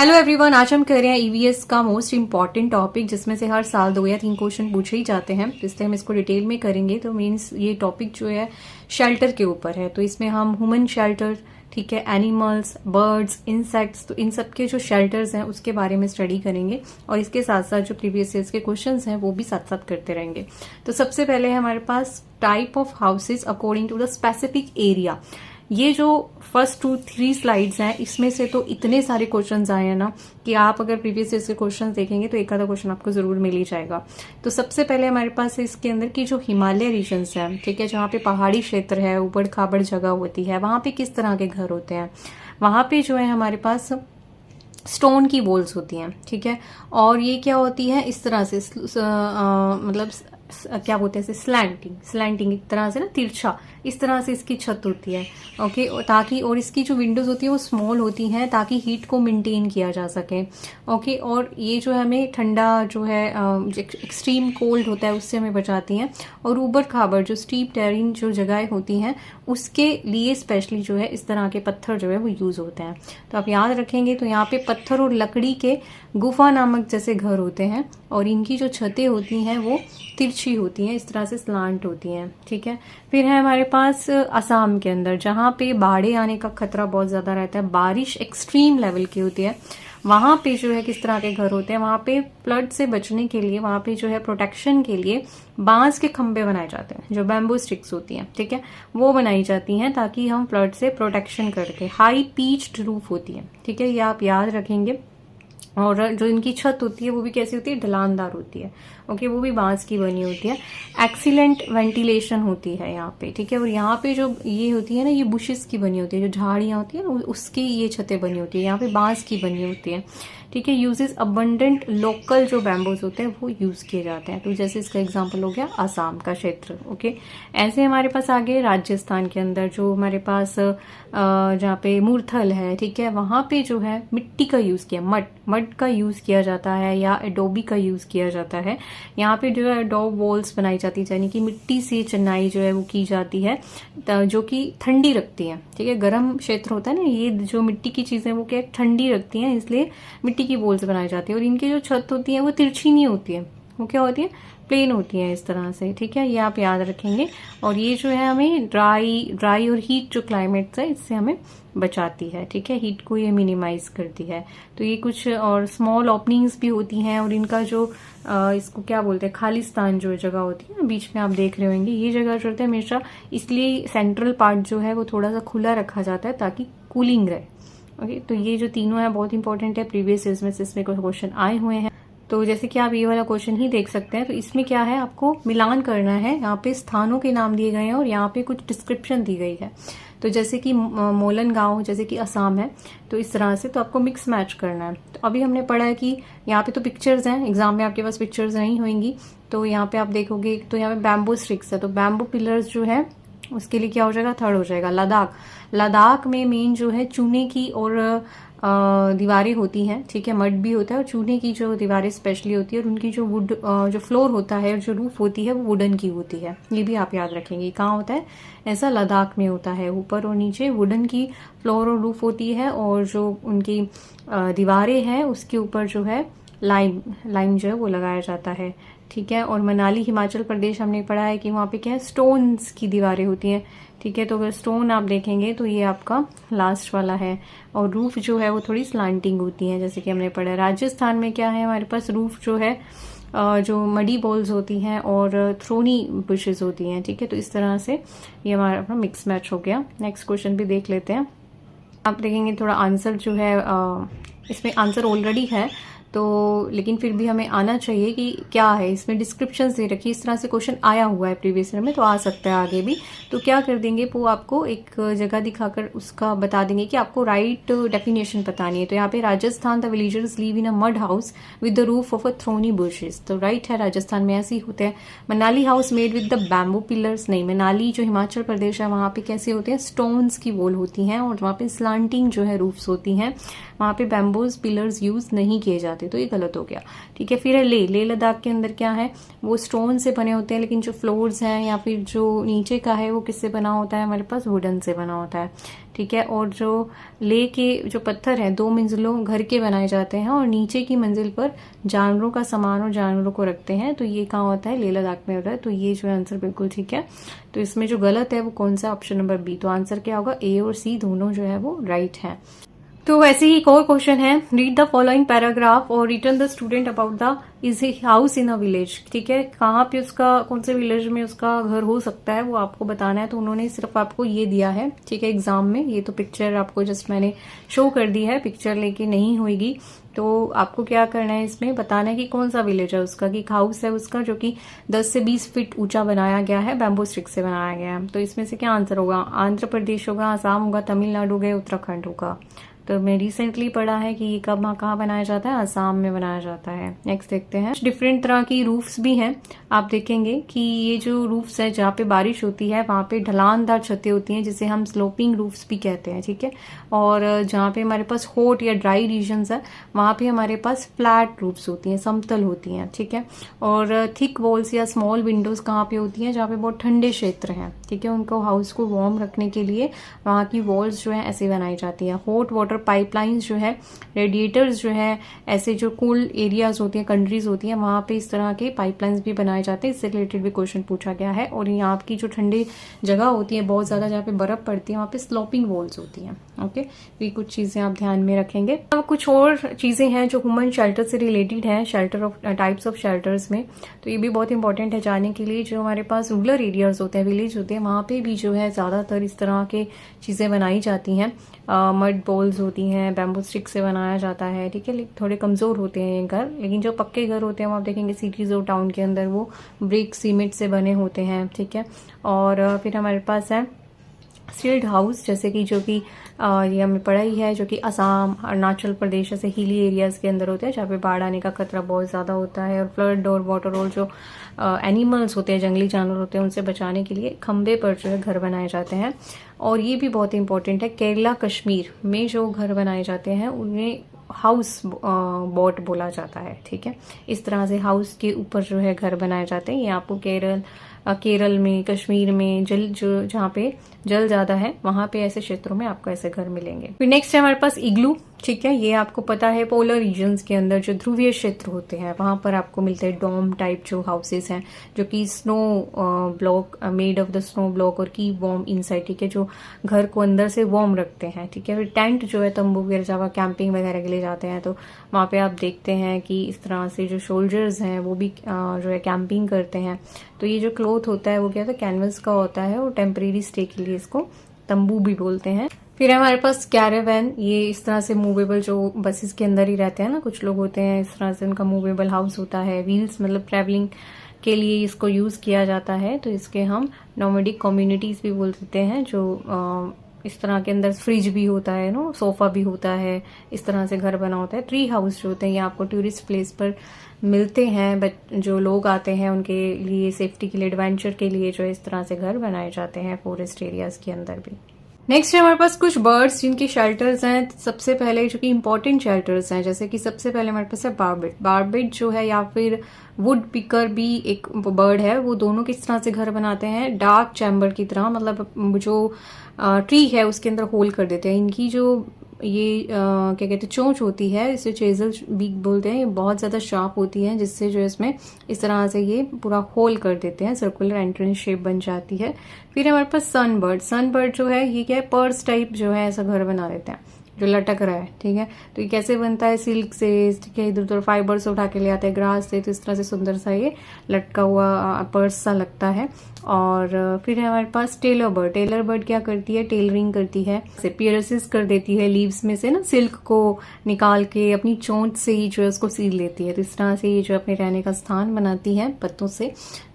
Hello everyone, आज हम कर रहे हैं ईवीएस का मोस्ट इंपॉर्टेंट टॉपिक जिसमें से हर साल 2 या 3 क्वेश्चन पूछे ही जाते हैं। तो इसलिए हम इसको डिटेल में करेंगे। तो मीन्स ये टॉपिक जो है शेल्टर के ऊपर है। तो इसमें हम ह्यूमन शेल्टर, ठीक है, एनिमल्स, बर्ड्स, इंसेक्ट्स, तो इन सब के जो शेल्टर्स हैं उसके बारे में स्टडी करेंगे और इसके साथ साथ जो प्रीवियस ईयर्स के क्वेश्चंस हैं वो भी साथ साथ करते रहेंगे। तो सबसे पहले हमारे पास type of houses according to the specific area. ये जो फर्स्ट 2-3 स्लाइड्स हैं इसमें से तो इतने सारे क्वेश्चंस आए हैं ना कि आप अगर प्रीवियस ईयर के क्वेश्चंस देखेंगे तो एक आधा क्वेश्चन आपको जरूर मिल ही जाएगा। तो सबसे पहले हमारे पास इसके अंदर की जो हिमालय रीजन्स हैं, ठीक है, जहाँ पे पहाड़ी क्षेत्र है, ऊबड़ खाबड़ जगह होती है, वहां पे किस तरह के घर होते हैं। वहां पे जो है हमारे पास स्टोन की वॉल्स होती हैं, ठीक है, और ये क्या होती है इस तरह से मतलब क्या बोलते हैं स्लैंटिंग एक तरह से ना, तिरछा इस तरह से इसकी छत होती है। ओके, ताकि और इसकी जो विंडोज होती है वो स्मॉल होती हैं ताकि हीट को मेंटेन किया जा सके। ओके, और ये जो है हमें ठंडा जो है एक्सट्रीम कोल्ड होता है उससे हमें बचाती हैं। और ऊबड़ खाबड़ जो स्टीप टेरिन जो जगहें होती हैं उसके लिए स्पेशली जो है इस तरह के पत्थर जो है वो यूज होते हैं। तो आप याद रखेंगे। तो यहाँ पे पत्थर और लकड़ी के गुफा नामक जैसे घर होते हैं और इनकी जो छतें होती हैं वो तिरछी होती हैं, इस तरह से स्लांट होती हैं, ठीक है। फिर है हमारे पास असम के अंदर जहाँ पे बाढ़े आने का खतरा बहुत ज्यादा रहता है, बारिश एक्सट्रीम लेवल की होती है। वहां पे जो है किस तरह के घर होते हैं, वहां पे फ्लड से बचने के लिए वहां पे जो है प्रोटेक्शन के लिए बांस के खंभे बनाए जाते हैं, जो बैम्बू स्टिक्स होती हैं, ठीक है, वो बनाई जाती हैं ताकि हम फ्लड से प्रोटेक्शन करके। हाई पीच्ड रूफ होती है, ठीक है, ये आप याद रखेंगे। और जो इनकी छत होती है वो भी कैसी होती है, ढलानदार होती है। ओके, वो भी बांस की बनी होती है। एक्सीलेंट वेंटिलेशन होती है यहाँ पे, ठीक है। और यहाँ पे जो ये होती है ना, ये बुशेस की बनी होती है, जो झाड़ियां होती है ना उसकी ये छतें बनी होती है, यहाँ पे बांस की बनी होती है, ठीक है। यूजेस अबंडेंट लोकल जो बैम्बूज होते हैं वो यूज किए जाते हैं। तो जैसे इसका एग्जांपल हो गया असम का क्षेत्र। ओके, ऐसे हमारे पास आगे राजस्थान के अंदर जो हमारे पास जहाँ पे मूर्थल है, ठीक है, वहां पे जो है मिट्टी का यूज किया, मड का यूज किया जाता है या एडोबी का यूज किया जाता है। यहाँ पे जो है एडोब वॉल्स बनाई जाती है, यानी कि मिट्टी से चिनाई जो है वो की जाती है जो कि ठंडी रखती है, ठीक है। गर्म क्षेत्र होता है ना, ये जो मिट्टी की चीजें वो क्या ठंडी रखती हैं, इसलिए मिट्टी की वॉल्स बनाई जाती है। और इनकी जो छत होती है वो तिरछी नहीं होती है, वो क्या होती है, प्लेन होती है इस तरह से, ठीक है, ये आप याद रखेंगे। और ये जो है हमें ड्राई और हीट जो क्लाइमेट है इससे हमें बचाती है, ठीक है, हीट को ये मिनिमाइज करती है। तो ये कुछ और स्मॉल ओपनिंग्स भी होती हैं और इनका जो इसको क्या बोलते हैं, खालिस्तान जो जगह होती है ना बीच में, आप देख रहे होंगे ये जगह जो होता है हमेशा, इसलिए सेंट्रल पार्ट जो है वो थोड़ा सा खुला रखा जाता है ताकि कूलिंग रहे। ओके, तो ये जो तीनों है बहुत इंपॉर्टेंट है, प्रीवियस ईयर्स में से इसमें क्वेश्चन आए हुए हैं। तो जैसे कि आप ये वाला क्वेश्चन ही देख सकते हैं। तो इसमें क्या है, आपको मिलान करना है, यहाँ पे स्थानों के नाम दिए गए हैं और यहाँ पे कुछ डिस्क्रिप्शन दी गई है। तो जैसे कि मोलन गांव जैसे कि असम है, तो इस तरह से तो आपको मिक्स मैच करना है। तो अभी हमने पढ़ा है कि यहाँ पे तो पिक्चर्स हैं, एग्जाम में आपके पास पिक्चर्स नहीं होंगी, तो यहाँ पे आप देखोगे तो यहाँ पे बैम्बू स्टिक्स है, तो बैम्बू पिलर्स जो है उसके लिए क्या हो जाएगा, थर्ड हो जाएगा लद्दाख में मेन जो है चूने की और दीवारें होती हैं, ठीक है, मड भी होता है और चूने की जो दीवारें स्पेशली होती है, और उनकी जो वुड जो फ्लोर होता है और जो रूफ होती है वो वुडन की होती है। ये भी आप याद रखेंगे, कहाँ होता है ऐसा, लद्दाख में होता है, ऊपर और नीचे वुडन की फ्लोर और रूफ होती है और जो उनकी दीवारें हैं उसके ऊपर जो है लाइम जो है वो लगाया जाता है, ठीक है। और मनाली हिमाचल प्रदेश हमने पढ़ा है कि वहाँ पे क्या है, स्टोन्स की दीवारें होती हैं, ठीक है। तो अगर स्टोन आप देखेंगे तो ये आपका लास्ट वाला है। और रूफ जो है वो थोड़ी स्लांटिंग होती है, जैसे कि हमने पढ़ा है। राजस्थान में क्या है, हमारे पास रूफ जो है जो मडी बॉल्स होती हैं और थ्रोनी बुशेस होती हैं, ठीक है। तो इस तरह से ये हमारा अपना मिक्स मैच हो गया। नेक्स्ट क्वेश्चन भी देख लेते हैं। आप देखेंगे थोड़ा आंसर जो है इसमें आंसर ऑलरेडी है, तो लेकिन फिर भी हमें आना चाहिए कि क्या है इसमें, डिस्क्रिप्शन दे रखी, इस तरह से क्वेश्चन आया हुआ है प्रीवियस ईयर में, तो आ सकता है आगे भी। तो क्या कर देंगे, वो आपको एक जगह दिखाकर उसका बता देंगे कि आपको राइट डेफिनेशन बतानी है। तो यहाँ पे Rajasthan the villagers live in a mud house with the roof of a thorny bushes, तो राइट है, राजस्थान में ऐसे ही होते हैं। Manali house made with the bamboo pillars, नहीं, मनाली जो हिमाचल प्रदेश है वहां पे कैसे होते हैं, स्टोन्स की वॉल होती हैं और वहां पे स्लांटिंग जो है रूफ्स होती हैं, वहां पे बैम्बूज पिलर्स यूज नहीं किए जाते। होते, तो ये गलत हो गया। ठीक है, फिर है लेह लद्दाख के अंदर क्या है, वो स्टोन से बने होते हैं, लेकिन जो फ्लोर्स हैं या फिर जो नीचे का है वो किससे बना होता है, हमारे पास वुडन से बना होता है। ठीक है, और जो लेह के जो पत्थर हैं 2 मंजिलों घर के बनाए जाते हैं और नीचे की मंजिल पर जानवरों का सामान और जानवरों को रखते हैं, तो ये कहाँ होता है, लेह लद्दाख में होता है। तो ये जो आंसर बिल्कुल ठीक है। तो इसमें जो गलत है वो कौन सा, ऑप्शन नंबर बी। तो आंसर क्या होगा, ए और सी दोनों जो है वो राइट है। तो वैसे ही एक और क्वेश्चन है, रीड द फॉलोइंग पैराग्राफ और return the student about the is a house in a village. ठीक है, कहाँ पे उसका, कौन से विलेज में उसका घर हो सकता है वो आपको बताना है। तो उन्होंने सिर्फ आपको ये दिया है, ठीक है, एग्जाम में। ये तो पिक्चर आपको जस्ट मैंने शो कर दी है, पिक्चर लेके नहीं होगी। तो आपको क्या करना है, इसमें बताना है कि कौन सा विलेज है उसका, कि हाउस है उसका जो कि 10 से 20 फीट ऊंचा बनाया गया है, बैम्बू स्टिक से बनाया गया है। तो इसमें से क्या आंसर होगा, आंध्र प्रदेश होगा, आसाम होगा, तमिलनाडु होगा, उत्तराखंड होगा। तो मैं रिसेंटली पढ़ा है कि ये कहाँ बनाया जाता है, आसाम में बनाया जाता है। नेक्स्ट देखते हैं, डिफरेंट तरह की रूफ्स भी हैं। आप देखेंगे कि ये जो रूफ्स है जहाँ पे बारिश होती है वहां पे ढलानदार छतें होती हैं, जिसे हम स्लोपिंग रूफ्स भी कहते हैं। ठीक है, और जहाँ पे हमारे पास हॉट या ड्राई रीजन्स है वहां पे हमारे पास फ्लैट रूफ्स होती हैं, समतल होती हैं। ठीक है, और थिक वॉल्स या स्मॉल विंडोज कहाँ पे होती हैं, जहाँ पे बहुत ठंडे क्षेत्र हैं। ठीक है, उनको हाउस को वार्म रखने के लिए वहां की वॉल्स जो है ऐसे बनाई जाती है। हॉट वाटर पाइपलाइंस जो है, रेडिएटर्स जो है, ऐसे जो कूल एरियाज होती हैं, कंट्रीज होती हैं, वहां पे इस तरह के पाइपलाइंस भी बनाए जाते हैं। इससे रिलेटेड भी क्वेश्चन पूछा गया है। और यहाँ की जो ठंडी जगह होती है बहुत ज्यादा, जहाँ पे बर्फ पड़ती है, वहां पे स्लोपिंग वॉल्स होती हैं। ओके, ये कुछ चीजें आप ध्यान में रखेंगे। अब कुछ और चीजें हैं जो ह्यूमन शेल्टर से रिलेटेड है, shelter of types of shelters में। तो ये भी बहुत इंपॉर्टेंट है जानने के लिए। जो हमारे पास रूरल एरियाज होते हैं, विलेज होते हैं, वहां पे भी जो है ज्यादातर इस तरह के चीजें बनाई जाती हैं। मड बॉल्स होती हैं, बैम्बू स्टिक से बनाया जाता है। ठीक है, थोड़े कमजोर होते हैं ये घर, लेकिन जो पक्के घर होते हैं वो आप देखेंगे सिटीज और टाउन के अंदर वो ब्रिक सीमेंट से बने होते हैं। ठीक है, और फिर हमारे पास है सील्ड हाउस, जैसे कि जो कि ये हमें पढ़ा ही है, जो कि असम, अरुणाचल प्रदेश ऐसे हिली एरियाज के अंदर होते हैं, जहाँ पे बाढ़ आने का खतरा बहुत ज्यादा होता है। और फ्लड और वाटर और जो एनिमल्स होते हैं, जंगली जानवर होते हैं, उनसे बचाने के लिए खंबे पर जो है घर बनाए जाते हैं। और ये भी बहुत इंपॉर्टेंट है, केरला कश्मीर में जो घर बनाए जाते हैं उन्हें हाउस बोट बोला जाता है। ठीक है, इस तरह से हाउस के ऊपर जो है घर बनाए जाते हैं। ये आपको केरल में, कश्मीर में जल जो जहाँ पे जल ज्यादा है वहां पे ऐसे क्षेत्रों में आपको ऐसे घर मिलेंगे। फिर नेक्स्ट है हमारे पास इग्लू। ठीक है, ये आपको पता है पोलर रीजन्स के अंदर जो ध्रुवीय क्षेत्र होते हैं वहां पर आपको मिलते हैं डोम टाइप जो हाउसेस हैं, जो कि snow block, made of the snow block और की वार्म इनसाइड। ठीक है, जो घर को अंदर से वार्म रखते हैं। ठीक है, फिर टेंट जो है, तंबू वगैरह जब आप कैंपिंग वगैरह के लिए जाते हैं तो वहां पे आप देखते हैं कि इस तरह से जो सोल्जर्स हैं वो भी जो है कैंपिंग करते हैं। तो ये जो क्लॉथ होता है वो क्या होता है, कैनवस का होता है, और टेम्परेरी स्टे के लिए इसको तंबू भी बोलते हैं। फिर हमारे पास कैरावैन, ये इस तरह से मूवेबल, जो बसेस के अंदर ही रहते हैं ना, कुछ लोग होते हैं इस तरह से, उनका मूवेबल हाउस होता है। व्हील्स मतलब ट्रैवलिंग के लिए इसको यूज किया जाता है। तो इसके हम नोमैडिक कम्युनिटीज भी बोल देते हैं। जो इस तरह के अंदर फ्रिज भी होता है, नो सोफा भी होता है, इस तरह से घर बना होता है। ट्री हाउस जो होते हैं ये आपको टूरिस्ट प्लेस पर मिलते हैं, बट जो लोग आते हैं उनके लिए सेफ्टी के लिए, एडवेंचर के लिए जो इस तरह से घर बनाए जाते हैं फॉरेस्ट एरियाज के अंदर भी। नेक्स्ट है हमारे पास कुछ बर्ड्स जिनकी शेल्टर्स हैं। सबसे पहले जो कि इंपॉर्टेंट शेल्टर्स हैं, जैसे कि सबसे पहले हमारे पास है बार्बिट। बार्बिट जो है या फिर वुड पिकर भी एक बर्ड है, वो दोनों किस तरह से घर बनाते हैं, डार्क चैम्बर की तरह, मतलब जो ट्री है उसके अंदर होल कर देते हैं। इनकी जो ये क्या कहते हैं चोंच होती है, इसे चेजल बीक बोलते हैं, ये बहुत ज्यादा शार्प होती है, जिससे जो इसमें इस तरह से ये पूरा होल कर देते हैं, सर्कुलर एंट्रेंस शेप बन जाती है। फिर हमारे पास सनबर्ड जो है ये क्या है, पर्स टाइप जो है ऐसा घर बना देते हैं जो लटक रहा है। ठीक है, तो ये कैसे बनता है, सिल्क से, ठीक है, इधर उधर फाइबर से उठा के ले आते हैं, ग्रास से, तो इस तरह से सुंदर सा ये लटका हुआ पर्स सा लगता है। और फिर है हमारे पास टेलर बर्ड क्या करती है, टेलरिंग करती है, पियर्सिस कर देती है, लीव्स में से ना सिल्क को निकाल के अपनी चोंच से ही जो है उसको सील लेती है। तो इस तरह से ये जो अपने रहने का स्थान बनाती है पत्तों से।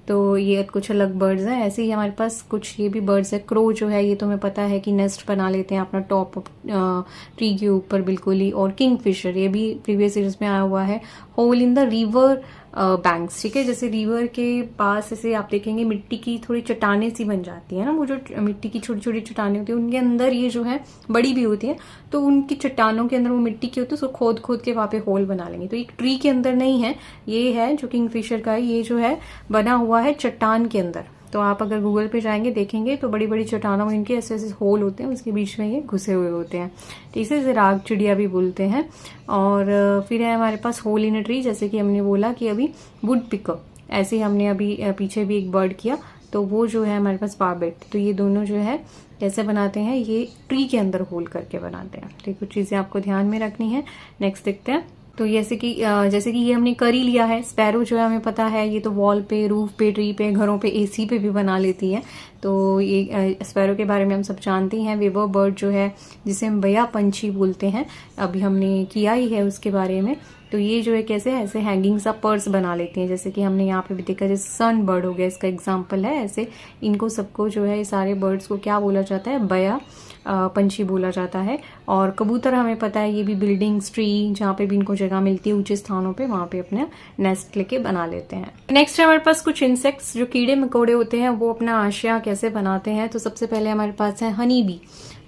तो ये कुछ अलग बर्ड्स हैं। ऐसे ही हमारे पास कुछ ये भी बर्ड्स है। क्रो जो है ये तो हमें पता है कि नेस्ट बना लेते हैं अपना टॉप ट्री के ऊपर बिल्कुल ही। और किंगफिशर ये भी प्रीवियस ईयर्स में आया हुआ है। Hole in the river banks, ठीक है। जैसे रिवर के पास ऐसे आप देखेंगे मिट्टी की थोड़ी चट्टाने सी बन जाती है ना, वो जो मिट्टी की छोटी छोटी चट्टाने होती है उनके अंदर ये जो है बड़ी भी होती है, तो उनकी चट्टानों के अंदर वो मिट्टी की होती है, उसको खोद खोद के वहां पे होल बना लेंगे। तो एक ट्री के अंदर नहीं है, ये है जो किंगफिशर का है, ये जो है बना हुआ है चट्टान के अंदर। तो आप अगर गूगल पे जाएंगे देखेंगे तो बड़ी बड़ी चट्टानों में इनके ऐसे ऐसे होल होते हैं, उसके बीच में ये घुसे हुए होते हैं। तो इसे राग चिड़िया भी बोलते हैं। और फिर है हमारे पास होल इन अ ट्री, जैसे कि हमने बोला कि अभी वुड पिकर, ऐसे ही हमने अभी पीछे भी एक बर्ड किया, तो वो जो है हमारे पास बार्बेट। तो ये दोनों जो है कैसे बनाते हैं, ये ट्री के अंदर होल करके बनाते हैं। तो कुछ चीजें आपको ध्यान में रखनी है। नेक्स्ट देखते हैं। तो जैसे कि ये हमने कर ही लिया है। स्पैरो जो है हमें पता है ये तो वॉल पे, रूफ पे, ट्री पे, घरों पे, एसी पे भी बना लेती है। तो ये स्पैरो के बारे में हम सब जानते हैं। वेवर बर्ड जो है जिसे हम बया पंछी बोलते हैं, अभी हमने किया ही है उसके बारे में। तो ये जो है कैसे ऐसे हैंगिंग सा पर्स बना लेती हैं, जैसे कि हमने यहाँ पे भी देखा, जैसे सन बर्ड हो गया इसका एग्जाम्पल है। ऐसे इनको सबको जो है, ये सारे बर्ड्स को क्या बोला जाता है, बया पंछी बोला जाता है। और कबूतर हमें पता है ये भी बिल्डिंग्स, ट्री, जहाँ पे भी इनको जगह मिलती है ऊंचे स्थानों पे, वहां पे अपने नेस्ट लेके बना लेते हैं। नेक्स्ट है हमारे पास कुछ इंसेक्ट्स, जो कीड़े मकोड़े होते हैं, वो अपना आशिया कैसे बनाते हैं। तो सबसे पहले हमारे पास है हनी बी,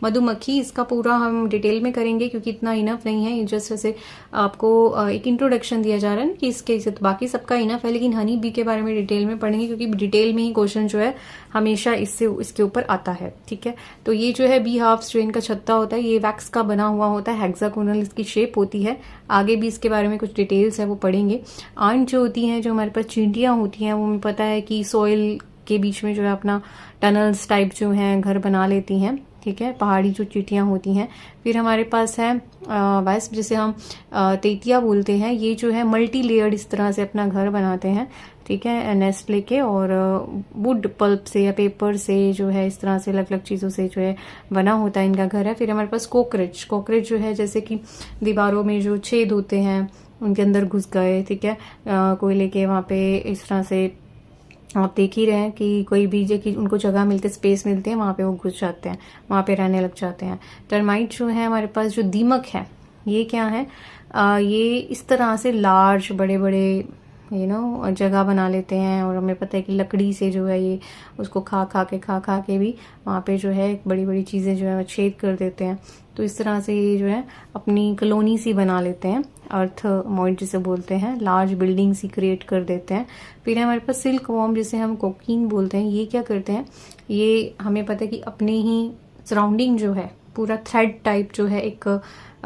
मधुमक्खी। इसका पूरा हम डिटेल में करेंगे क्योंकि इतना इनफ नहीं है, जस्ट ऐसे आपको एक इंट्रोडक्शन दिया जा रहा है कि इसके से तो बाकी सबका इनफ है, लेकिन हनी बी के बारे में डिटेल में पढ़ेंगे क्योंकि डिटेल में ही क्वेश्चन जो है हमेशा इसके ऊपर आता है, ठीक है। तो ये जो है बी हाफ्स, जो इनका छत्ता होता है, ये वैक्स का बना हुआ होता है, हेक्सागोनल इसकी शेप होती है। आगे भी इसके बारे में कुछ डिटेल्स है वो पढ़ेंगे। आंट जो होती हैं, जो हमारे पास चींटियां होती हैं, वो हमें पता है कि सॉइल के बीच में जो है अपना टनल्स टाइप जो हैं घर बना लेती हैं, ठीक है, पहाड़ी जो चींटियां होती हैं। फिर हमारे पास है वेस्प, जिसे हम तेतिया बोलते हैं। ये जो है मल्टी लेयर्ड इस तरह से अपना घर बनाते हैं, ठीक है, नेस्ट लेके, और वुड पल्प से या पेपर से जो है इस तरह से अलग अलग चीजों से जो है बना होता है इनका घर है। फिर हमारे पास कॉकरोच, कॉकरोच जो है जैसे कि दीवारों में जो छेद होते हैं उनके अंदर घुस गए, ठीक है, कोयले के वहां पे इस तरह से आप देख ही रहे हैं कि कोई भी कि उनको जगह मिलती है, स्पेस मिलती है, वहां पे वो घुस जाते हैं, वहां पे रहने लग जाते हैं। टर्माइट जो है हमारे पास, जो दीमक है, ये क्या है, ये इस तरह से लार्ज बड़े बड़े जगह बना लेते हैं, और हमें पता है कि लकड़ी से जो है ये उसको खा खा के भी वहाँ पे जो है बड़ी बड़ी चीजें जो है छेद कर देते हैं। तो इस तरह से ये जो है अपनी कॉलोनी सी बना लेते हैं, अर्थ मॉइड जिसे बोलते हैं, लार्ज बिल्डिंग सी क्रिएट कर देते हैं। फिर हमारे पास सिल्क वॉर्म, जिसे हम कोकीन बोलते हैं, ये क्या करते हैं, ये हमें पता है कि अपने ही सराउंडिंग जो है पूरा थ्रेड टाइप जो है एक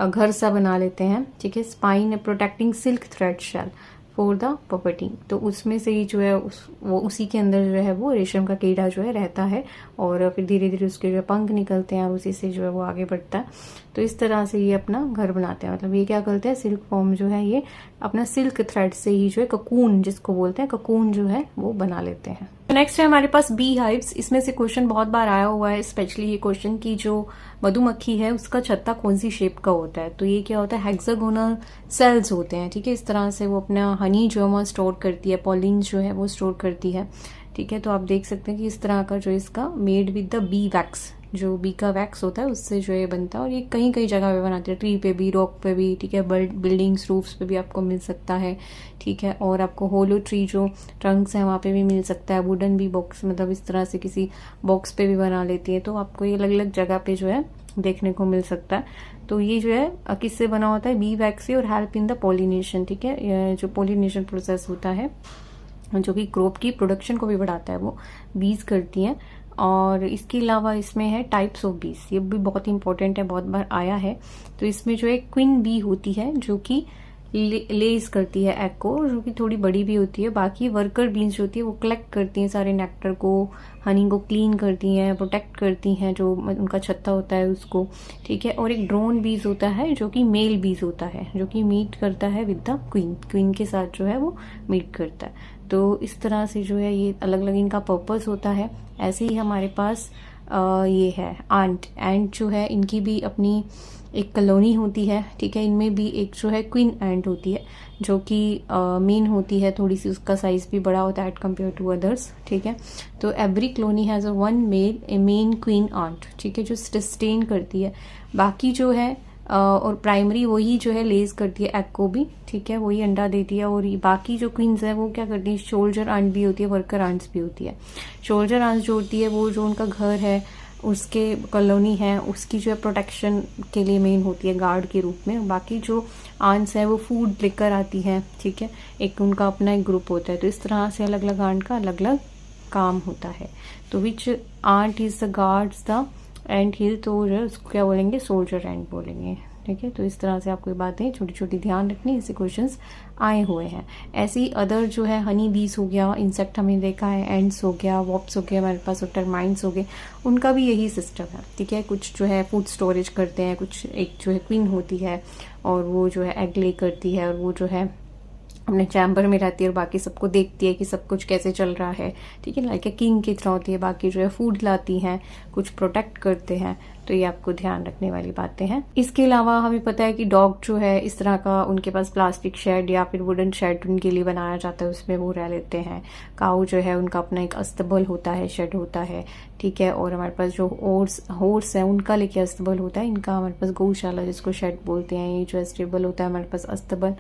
घर सा बना लेते हैं, ठीक है। Spine protecting silk thread shell for the property, तो उसमें से ही जो है वो उसी के अंदर जो है वो रेशम का कीड़ा जो है रहता है, और फिर धीरे धीरे उसके जो है पंख निकलते हैं और उसी से जो है वो आगे बढ़ता है। तो इस तरह से ये अपना घर बनाते हैं। मतलब ये क्या करते हैं, सिल्क फॉर्म जो है ये अपना सिल्क थ्रेड से ही जो है ककून जिसको बोलते हैं, ककून जो है वो बना लेते हैं। नेक्स्ट है हमारे पास बी हाइव्स। इसमें से क्वेश्चन बहुत बार आया हुआ है, स्पेशली ये क्वेश्चन की जो मधुमक्खी है उसका छत्ता कौन सी शेप का होता है। तो ये क्या होता है, हेक्सागोनल सेल्स होते हैं, ठीक है। इस तरह से वो अपना हनी जो है वो स्टोर करती है, पॉलिन जो है वो स्टोर करती है, ठीक है। तो आप देख सकते हैं कि इस तरह का जो इसका made with the B wax, जो बी का वैक्स होता है उससे जो ये बनता है, और ये कहीं कहीं जगह पे बनाते हैं, ट्री पे भी, रॉक पे भी, ठीक है, बिल्डिंग्स रूफ्स पे भी आपको मिल सकता है, ठीक है। और आपको होलो ट्री जो ट्रंक्स है वहाँ पे भी मिल सकता है। वुडन भी बॉक्स, मतलब इस तरह से किसी बॉक्स पे भी बना लेती है, तो आपको ये अलग अलग जगह पे जो है देखने को मिल सकता है। तो ये जो है किससे बना होता है, बी वैक्स से, और हेल्प इन द पॉलिनेशन, ठीक है। जो पॉलिनेशन प्रोसेस होता है जो कि क्रॉप की प्रोडक्शन को भी बढ़ाता है, वो बीज करती हैं। और इसके अलावा इसमें है टाइप्स ऑफ बीज, ये भी बहुत इंपॉर्टेंट है, बहुत बार आया है। तो इसमें जो है क्वीन बी होती है जो कि लेस करती है एग को, जो कि थोड़ी बड़ी भी होती है। बाकी वर्कर बीन्स जो होती है वो कलेक्ट करती हैं सारे नेक्टर को, हनी को क्लीन करती हैं, प्रोटेक्ट करती हैं जो उनका छत्ता होता है उसको, ठीक है। और एक ड्रोन बीज होता है जो कि मेल बीज होता है, जो कि मीट करता है विद द क्वीन के साथ जो है वो मीट करता है। तो इस तरह से जो है ये अलग अलग इनका पर्पस होता है। ऐसे ही हमारे पास ये है एंट जो है, इनकी भी अपनी एक कॉलोनी होती है, ठीक है। इनमें भी एक जो है क्वीन एंट होती है जो कि मेन होती है, थोड़ी सी उसका साइज भी बड़ा होता है एट कम्पेयर टू अदर्स, ठीक है। तो every colony has a one male a main queen ant, ठीक है, जो सस्टेन करती है। बाकी जो है और प्राइमरी वही जो है लेज करती है एग को भी, ठीक है, वही अंडा देती है। और बाकी जो क्वींस है वो क्या करती है, सोल्जर आंट भी होती है, वर्कर आंट्स भी होती है। सोल्जर आंट जो होती है वो जो उनका घर है, उसके कॉलोनी है, उसकी जो है प्रोटेक्शन के लिए मेन होती है, गार्ड के रूप में। बाकी जो आंट्स है वो फूड लेकर आती हैं, ठीक है, एक उनका अपना एक ग्रुप होता है। तो इस तरह से अलग अलग आंट का अलग अलग काम होता है। तो which ant is the guards the ant hill, तो उसको क्या बोलेंगे, सोल्जर एंड बोलेंगे, ठीक है। तो इस तरह से आपको ये बातें छोटी छोटी ध्यान रखनी, इससे क्वेश्चंस आए हुए हैं। ऐसे ही अदर जो है हनी बीज हो गया, इंसेक्ट हमने देखा है, एंड्स हो गया, वॉप्स हो गया हमारे पास, और टर्माइन्स हो गए, उनका भी यही सिस्टम है, ठीक है। कुछ जो है फूड स्टोरेज करते हैं, कुछ एक जो है क्वीन होती है और वो जो है एग ले करती है, और वो जो है अपने चैम्बर में रहती है और बाकी सबको देखती है कि सब कुछ कैसे चल रहा है, ठीक है, लाइक ए किंग की तरह होती है। बाकी जो है फूड लाती हैं, कुछ प्रोटेक्ट करते हैं, तो ये आपको ध्यान रखने वाली बातें हैं। इसके अलावा हमें पता है कि डॉग जो है इस तरह का, उनके पास प्लास्टिक शेड या फिर वुडन शेड उनके लिए बनाया जाता है, उसमें वो रह लेते हैं। काऊ जो है उनका अपना एक अस्तबल होता है, शेड होता है, ठीक है। और हमारे पास जो हॉर्स है उनका लेके अस्तबल होता है, इनका हमारे पास गौशाला जिसको शेड बोलते हैं। ये जो है स्टेबल होता है हमारे पास अस्तबल।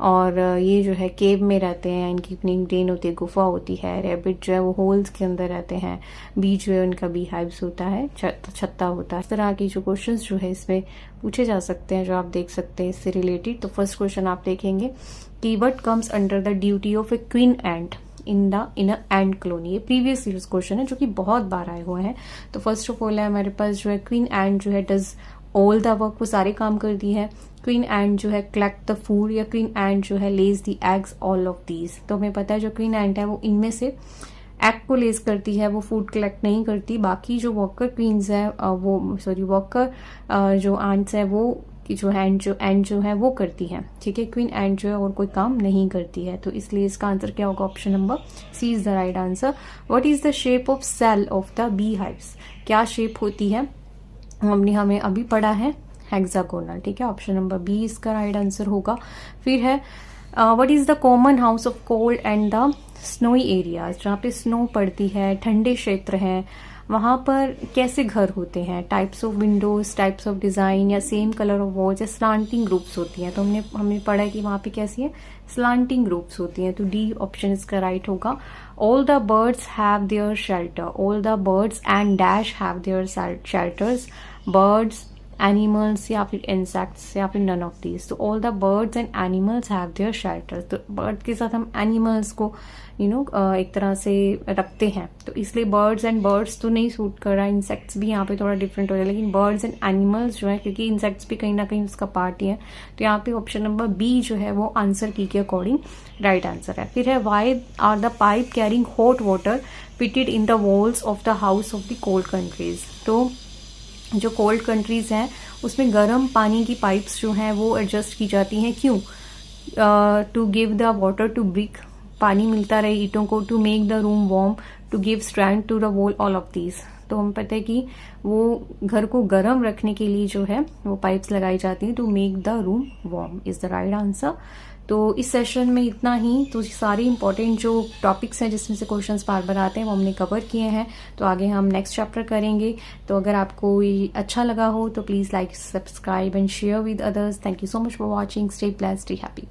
और ये जो है केव में रहते हैं, इनकी अपनी डेन होती है, गुफा होती है। रैबिट जो है वो होल्स के अंदर रहते हैं। बी जो है उनका बी हाइव्स होता है, छत्ता होता है। इस तरह की जो क्वेश्चंस जो है इसमें पूछे जा सकते हैं, जो आप देख सकते हैं इससे रिलेटेड। तो फर्स्ट क्वेश्चन आप देखेंगे कि what comes under the duty of A queen ant in a ant colony. ये प्रीवियस ईयर्स क्वेश्चन है जो कि बहुत बार आए हुए हैं। तो फर्स्ट ऑफ ऑल है हमारे पास जो है क्वीन एंट जो है डज ऑल द वर्क, वो सारे काम करती है। क्वीन एंट जो है कलेक्ट द फूड, या क्वीन एंट जो है लेज the eggs, all of these. तो हमें पता है जो क्वीन एंट है वो इनमें से एग को लेस करती है, वो फूड कलेक्ट नहीं करती। बाकी जो वर्कर क्वींस है वर्कर जो एंट्स है वो जो एंड जो है वो करती है, ठीक है। क्वीन एंट जो है और कोई काम नहीं करती है। तो इसलिए इसका आंसर क्या होगा, option number C is the right answer. What is the shape of cell of the bee hives, क्या शेप होती है, हमें अभी पढ़ा है हेक्सागोनल, ठीक है। ऑप्शन नंबर बी इसका राइट आंसर होगा। फिर है what is the common house of cold and the snowy areas, जहाँ पे स्नो पड़ती है, ठंडे क्षेत्र हैं, वहां पर कैसे घर होते हैं। Types of Windows, types of design, या सेम कलर ऑफ वॉल्स, या स्लांटिंग ग्रुप्स होती हैं। तो हमने पढ़ा है कि वहां पे कैसी है, स्लांटिंग ग्रुप्स होती हैं। तो डी ऑप्शन इसका राइट होगा। All the birds have their shelter, all the birds and dash have their shelters, birds, animals, या फिर इंसेक्ट्स, या फिर नन ऑफ दीज। तो all the birds and animals have their shelters. तो bird के साथ हम एनिमल्स को एक तरह से रखते हैं, तो इसलिए बर्ड्स एंड बर्ड्स तो नहीं सूट कर रहा है। इंसेक्ट्स भी यहाँ पे थोड़ा डिफरेंट हो रहा है, लेकिन बर्ड्स एंड एनिमल्स जो है, क्योंकि इंसेक्ट्स भी कहीं ना कहीं उसका पार्ट ही है, तो यहाँ पे ऑप्शन नंबर बी जो है वो आंसर की के अकॉर्डिंग राइट आंसर है। फिर है why are the pipe carrying hot water fitted in the walls of the house of the cold countries. तो जो कोल्ड कंट्रीज हैं उसमें गर्म पानी की पाइप्स जो हैं वो एडजस्ट की जाती हैं, क्यों, to give the water to brick, पानी मिलता रहे ईंटों को, to make the room warm, to give strength to the wall, all of these. तो हम पता है कि वो घर को गर्म रखने के लिए जो है वो पाइप्स लगाई जाती हैं, to make the room warm is the right answer. तो इस सेशन में इतना ही। तो सारे इंपॉर्टेंट जो टॉपिक्स हैं जिसमें से क्वेश्चंस बार बार आते हैं वो हमने कवर किए हैं। तो आगे हम नेक्स्ट चैप्टर करेंगे। तो अगर आपको ये अच्छा लगा हो तो please like, subscribe and share with others. Thank you so much for watching. Stay blessed, stay happy.